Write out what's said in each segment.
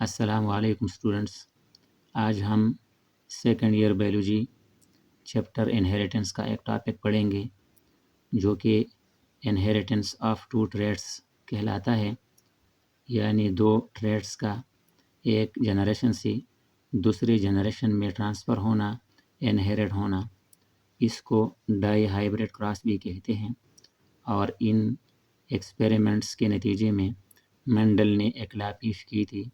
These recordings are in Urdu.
السلام علیکم اسٹوڈنٹس، آج ہم second year biology chapter inheritance کا ایک ٹاپک پڑھیں گے جو کہ انہیریٹنس آف ٹو ٹریٹس کہلاتا ہے، یعنی دو ٹریٹس کا ایک جنریشن سے دوسری جنریشن میں ٹرانسفر ہونا، انہیریٹ ہونا۔ اس کو ڈائی ہائبرڈ کراس بھی کہتے ہیں، اور ان ایکسپیریمنٹس کے نتیجے میں مینڈل نے ایک لا پیش کی تھی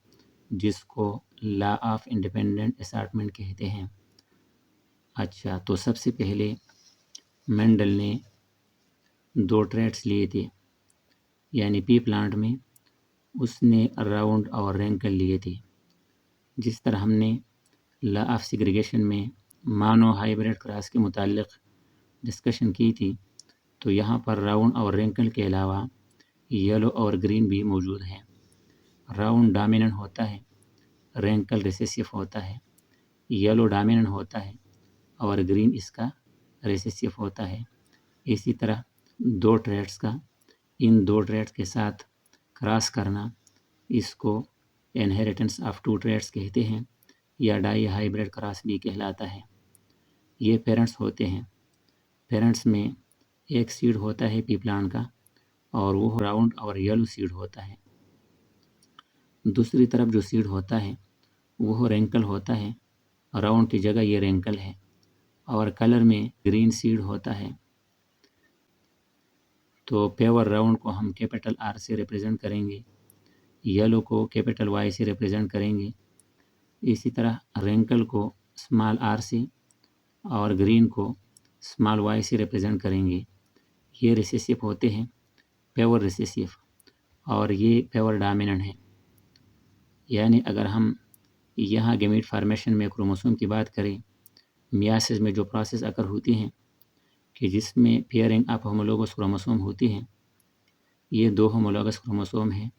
جس کو لا آف انڈیپینڈنٹ اسارٹمنٹ کہتے ہیں۔ اچھا، تو سب سے پہلے مینڈل نے دو ٹریٹس لیے تھے، یعنی پی پلانٹ میں اس نے راؤنڈ اور رینکل لیے تھے۔ جس طرح ہم نے لا آف سیگریگیشن میں مانو ہائبرڈ کراس کے متعلق ڈسکشن کی تھی، تو یہاں پر راؤنڈ اور رینکل کے علاوہ یلو اور گرین بھی موجود ہیں۔ راؤنڈ ڈامیننٹ ہوتا ہے، رینکل ریسیسیو ہوتا ہے، یلو ڈامیننٹ ہوتا ہے اور گرین اس کا ریسیسیو ہوتا ہے۔ اسی طرح دو ٹریٹس کا ان دو ٹریٹس کے ساتھ کراس کرنا، اس کو انہیریٹنس آف ٹو ٹریٹس کہتے ہیں یا ڈائی ہائبرڈ کراس بھی کہلاتا ہے۔ یہ پیرنٹس ہوتے ہیں۔ پیرنٹس میں ایک سیڈ ہوتا ہے پی پلانٹ کا، اور وہ راؤنڈ اور یلو سیڈ ہوتا ہے۔ دوسری طرف جو سیڈ ہوتا ہے وہ رینکل ہوتا ہے، راؤنڈ کی جگہ یہ رینکل ہے، اور کلر میں گرین سیڈ ہوتا ہے۔ تو پیور راؤنڈ کو ہم کیپٹل آر سے ریپرزینٹ کریں گے، یلو کو کیپٹل وائی سے ریپرزینٹ کریں گے، اسی طرح رینکل کو اسمال آر سے اور گرین کو اسمال وائی سے ریپرزینٹ کریں گے۔ یہ ریسیسیو ہوتے ہیں، پیور ریسیسیو، اور یہ پیور ڈامیننٹ ہے۔ یعنی اگر ہم یہاں گیمیٹ فارمیشن میں کروموسوم کی بات کریں، میاسس میں جو پروسیس اکر ہوتی ہیں کہ جس میں پیئرنگ آف ہومولوگس کروموسوم ہوتی ہیں، یہ دو ہومولوگس کروموسوم ہیں،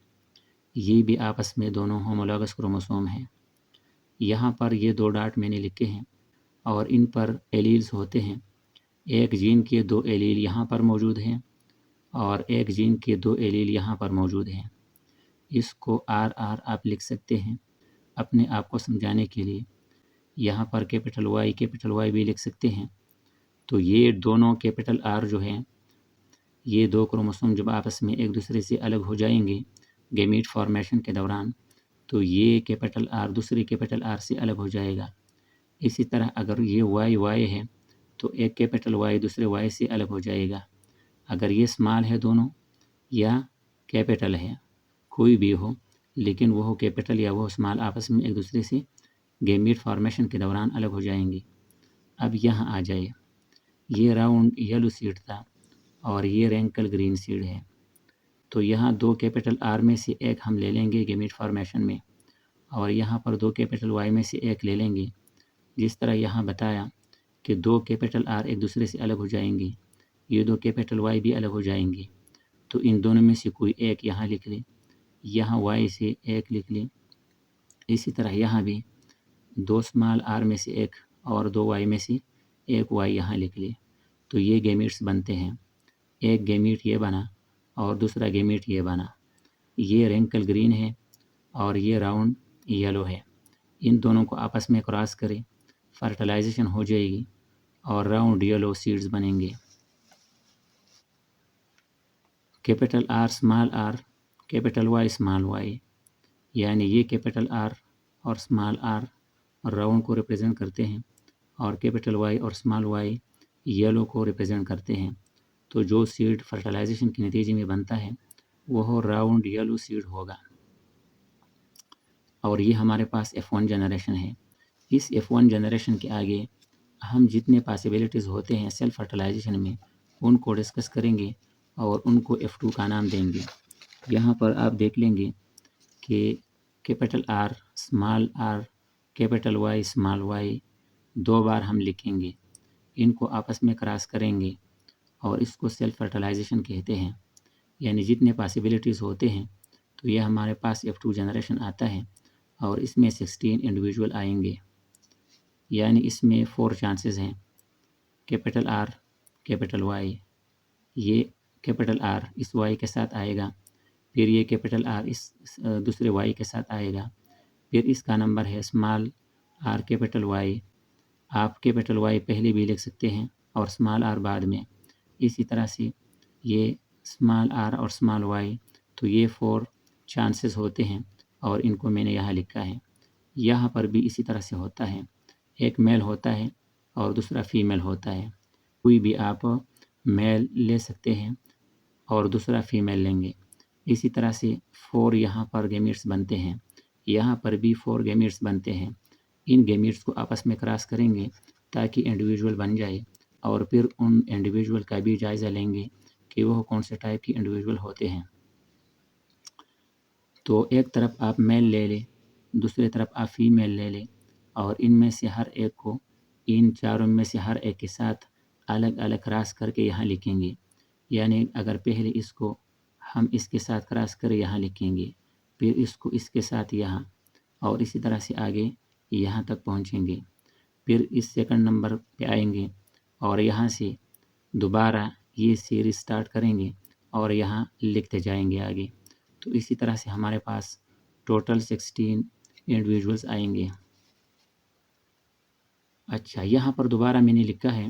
یہ بھی آپس میں دونوں ہومولوگس کروموسوم ہیں۔ یہاں پر یہ دو ڈاٹ میں نے لکھے ہیں، اور ان پر ایلیلز ہوتے ہیں۔ ایک جین کے دو ایلیل یہاں پر موجود ہیں اور ایک جین کے دو ایلیل یہاں پر موجود ہیں۔ اس کو آر آر آپ لکھ سکتے ہیں اپنے آپ کو سمجھانے کے لیے۔ یہاں پر کیپٹل وائی بھی لکھ سکتے ہیں۔ تو یہ دونوں کیپٹل آر جو ہیں، یہ دو کروموسوم جب آپس میں ایک دوسرے سے الگ ہو جائیں گے گیمیٹ فارمیشن کے دوران، تو یہ کیپٹل آر دوسری کیپٹل آر سے الگ ہو جائے گا۔ اسی طرح اگر یہ وائی ہے تو ایک کیپٹل وائی دوسرے وائی سے الگ ہو جائے گا۔ اگر یہ اسمال ہے دونوں یا کیپٹل ہے، کوئی بھی ہو، لیکن وہ کیپٹل یا وہ اسمال آپس میں ایک دوسرے سے گیمیٹ فارمیشن کے دوران الگ ہو جائیں گے۔ اب یہاں آ جائے، یہ راؤنڈ یلو سیڈ تھا اور یہ رینکل گرین سیڈ ہے، تو یہاں دو کیپٹل آر میں سے ایک ہم لے لیں گے گیمیٹ فارمیشن میں، اور یہاں پر دو کیپٹل وائی میں سے ایک لے لیں گے۔ جس طرح یہاں بتایا کہ دو کیپٹل آر ایک دوسرے سے الگ ہو جائیں گے، یہ دو کیپٹل وائی بھی الگ ہو جائیں گے، تو ان دونوں میں سے کوئی ایک یہاں لکھ لیں، یہاں وائی سے ایک لکھ لیں۔ اسی طرح یہاں بھی دو اسمال آر میں سے ایک اور دو وائی میں سے ایک وائی یہاں لکھ لیں، تو یہ گیمیٹس بنتے ہیں۔ ایک گیمیٹ یہ بنا اور دوسرا گیمیٹ یہ بنا۔ یہ رینکل گرین ہے اور یہ راؤنڈ یلو ہے۔ ان دونوں کو آپس میں کراس کریں، فرٹیلائزیشن ہو جائے گی اور راؤنڈ یلو سیڈز بنیں گے۔ Capital R small R, capital Y small Y, یعنی یہ کیپٹل آر اور اسمال آر راؤنڈ کو ریپرزینٹ کرتے ہیں، اور کیپٹل وائی اور اسمال وائی یلو کو ریپرزینٹ کرتے ہیں۔ تو جو سیڈ فرٹیلائزیشن کے نتیجے میں بنتا ہے وہ راؤنڈ یلو سیڈ ہوگا، اور یہ ہمارے پاس F1 جنریشن ہے۔ اس F1 جنریشن کے آگے ہم جتنے پاسبلٹیز ہوتے ہیں سیلف فرٹیلائزیشن میں ان کو ڈسکس کریں گے اور ان کو F2 کا نام دیں گے۔ یہاں پر آپ دیکھ لیں گے کہ capital R small R capital Y small Y دو بار ہم لکھیں گے، ان کو آپس میں کراس کریں گے اور اس کو سیلف فرٹیلائزیشن کہتے ہیں۔ یعنی جتنے پاسبلٹیز ہوتے ہیں تو یہ ہمارے پاس F2 جنریشن آتا ہے، اور اس میں 16 انڈیویجول آئیں گے، یعنی اس میں 4 چانسز ہیں۔ کیپٹل آر کیپٹل وائی، یہ کیپٹل آر اس وائی کے ساتھ آئے گا، پھر یہ کیپٹل آر اس دوسرے وائی کے ساتھ آئے گا، پھر اس کا نمبر ہے اسمال آر کیپٹل وائی. آپ کیپٹل وائی پہلے بھی لکھ سکتے ہیں اور اسمال آر بعد میں. اسی طرح سے یہ اسمال آر اور اسمال وائی، تو یہ 4 چانسز ہوتے ہیں اور ان کو میں نے یہاں لکھا ہے. یہاں پر بھی اسی طرح سے ہوتا ہے، ایک میل ہوتا ہے اور دوسرا فیمیل ہوتا ہے. کوئی بھی آپ میل لے سکتے ہیں اور دوسرا فیمیل لیں گے. اسی طرح سے 4 یہاں پر گیمیٹس بنتے ہیں، یہاں پر بھی 4 گیمیٹس بنتے ہیں. ان گیمیٹس کو آپس میں کراس کریں گے تاکہ انڈیویجول بن جائے، اور پھر ان انڈیویجول کا بھی جائزہ لیں گے کہ وہ کون سے ٹائپ کی انڈیویجول ہوتے ہیں. تو ایک طرف آپ میل لے لیں، دوسری طرف آپ فیمیل لے لیں، اور ان میں سے ہر ایک کو، ان چاروں میں سے ہر ایک کے ساتھ الگ الگ کراس کر کے یہاں لکھیں گے. یعنی اگر پہلے اس کو ہم اس کے ساتھ کراس کر یہاں لکھیں گے، پھر اس کو اس کے ساتھ یہاں، اور اسی طرح سے آگے یہاں تک پہنچیں گے. پھر اس سیکنڈ نمبر پہ آئیں گے اور یہاں سے دوبارہ یہ سیریز سٹارٹ کریں گے اور یہاں لکھتے جائیں گے آگے. تو اسی طرح سے ہمارے پاس ٹوٹل 16 انڈیویجولس آئیں گے. اچھا، یہاں پر دوبارہ میں نے لکھا ہے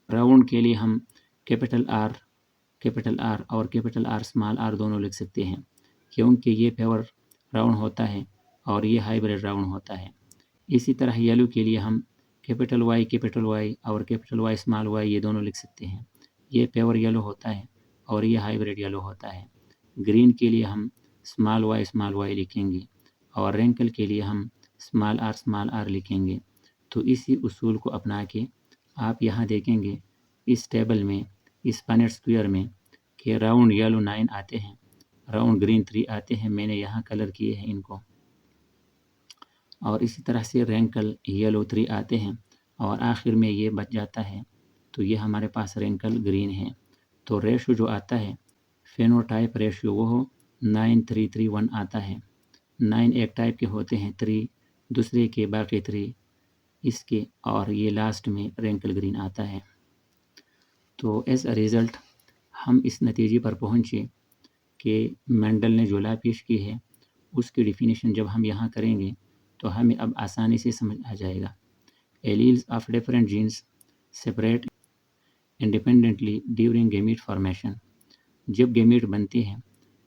راؤنڈ کے لیے ہم کیپٹل آر اور کیپٹل آر اسمال آر دونوں لکھ سکتے ہیں، کیونکہ یہ پیور راؤنڈ ہوتا ہے اور یہ ہائیبریڈ راؤنڈ ہوتا ہے. اسی طرح یلو کے لیے ہم کیپٹل وائی اور کیپٹل وائی اسمال وائی یہ دونوں لکھ سکتے ہیں. یہ پیور یلو ہوتا ہے اور یہ ہائیبریڈ یلو ہوتا ہے. گرین کے لیے ہم اسمال وائی لکھیں گے، اور رینکل کے لیے ہم اسمال آر لکھیں گے. تو اسی اصول کو اپنا کے آپ یہاں دیکھیں گے اس ٹیبل میں، اس پانیٹ اسکوئر میں، کہ راؤنڈ یلو 9 آتے ہیں، راؤنڈ گرین 3 آتے ہیں. میں نے یہاں کلر کیے ہیں ان کو. اور اسی طرح سے رینکل یلو 3 آتے ہیں، اور آخر میں یہ بچ جاتا ہے. تو یہ ہمارے پاس رینکل گرین ہے. تو ریشو جو آتا ہے، فینوٹائپ ریشو، وہ 9:3:1 آتا ہے. 9 ایک ٹائپ کے ہوتے ہیں، 3 دوسرے کے، باقی 3 اس کے، اور یہ لاسٹ میں رینکل گرین آتا ہے. تو ایز اے ریزلٹ ہم اس نتیجے پر پہنچے کہ مینڈل نے جو لا پیش کی ہے اس کی ڈیفینیشن جب ہم یہاں کریں گے تو ہمیں اب آسانی سے سمجھ آ جائے گا. Alleles of different genes separate independently during gamete formation. جب گیمیٹ بنتے ہیں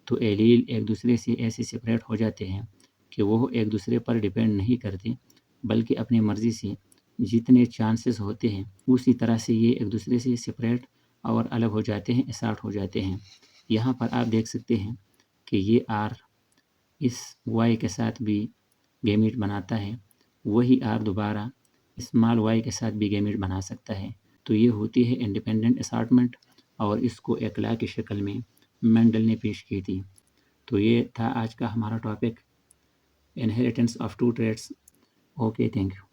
تو ایلیل ایک دوسرے سے ایسے سپریٹ ہو جاتے ہیں کہ وہ ایک دوسرے پر ڈیپینڈ نہیں کرتے، بلکہ اپنی مرضی سے جتنے چانسز ہوتے ہیں اسی طرح سے یہ ایک دوسرے سے سپریٹ اور الگ ہو جاتے ہیں، اسارٹ ہو جاتے ہیں. یہاں پر آپ دیکھ سکتے ہیں کہ یہ آر اس وائی کے ساتھ بھی گیمیٹ بناتا ہے، وہی آر دوبارہ اسمال وائی کے ساتھ بھی گیمیٹ بنا سکتا ہے. تو یہ ہوتی ہے انڈیپینڈنٹ اسارٹمنٹ، اور اس کو ایک لا کی شکل میں مینڈل نے پیش کی تھی. تو یہ تھا آج کا ہمارا topic, inheritance of 2 traits. Okay, thank you.